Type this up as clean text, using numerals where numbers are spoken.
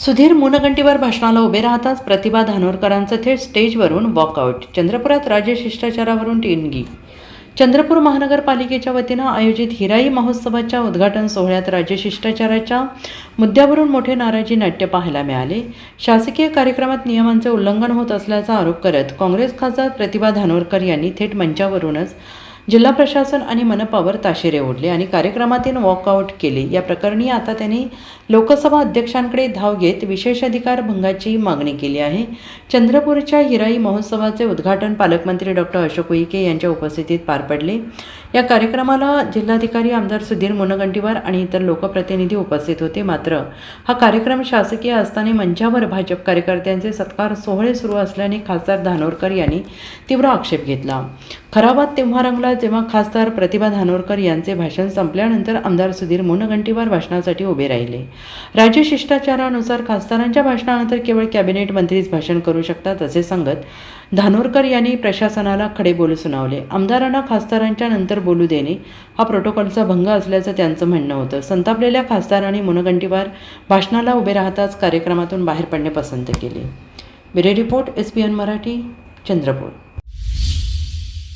सुधीर मुनगंटीवार भाषणाला उभे राहताच प्रतिभा धानोरकरांचं थेट स्टेजवरून वॉकआउट. चंद्रपुरात राज्य शिष्टाचारावरून टिंगी. चंद्रपूर महानगरपालिकेच्या वतीनं आयोजित हिराई महोत्सवाच्या उद्घाटन सोहळ्यात राज्य शिष्टाचाराच्या मुद्द्यावरून मोठे नाराजी नाट्य पाहायला मिळाले. शासकीय कार्यक्रमात नियमांचे उल्लंघन होत असल्याचा आरोप करत काँग्रेस खासदार प्रतिभा धानोरकर यांनी थेट मंचावरूनच जिल्हा प्रशासन आणि मनपावर ताशेरे ओढले आणि कार्यक्रमातून वॉकआउट केले. या प्रकरणी आता त्यांनी लोकसभा अध्यक्षांकडे धाव घेत विशेषाधिकार भंगाची मागणी केली आहे. चंद्रपूरच्या हिराई महोत्सवाचे उद्घाटन पालकमंत्री डॉक्टर अशोक उईके यांच्या उपस्थितीत पार पडले. या कार्यक्रमाला जिल्हाधिकारी आमदार सुधीर मुनगंटीवार आणि इतर लोकप्रतिनिधी उपस्थित होते. मात्र हा कार्यक्रम शासकीय असताना मंचावर भाजप कार्यकर्त्यांचे सत्कार सोहळे सुरू असल्याने खासदार धानोरकर यांनी तीव्र आक्षेप घेतला. खरा वाद तेव्हा रंगला जेव्हा खासदार प्रतिभा धानोरकर यांचे भाषण संपल्यानंतर आमदार सुधीर मुनगंटीवार भाषणासाठी उभे राहिले. राज्य शिष्टाचारानुसार खासदारांच्या भाषणानंतर केवळ कॅबिनेट मंत्रीच भाषण करू शकतात असे सांगत धानोरकर यांनी प्रशासनाला खडे बोल सुनावले. आमदारांना खासदारांच्या नंतर बोलू देणे हा प्रोटोकॉलचा भंग असल्याचं त्यांचं म्हणणं होतं. संतापलेल्या खासदारांनी मुनगंटीवार भाषणाला उभे राहताच कार्यक्रमातून बाहेर पडणे पसंत केले. Bureau report SBN Marathi, Chandrapur.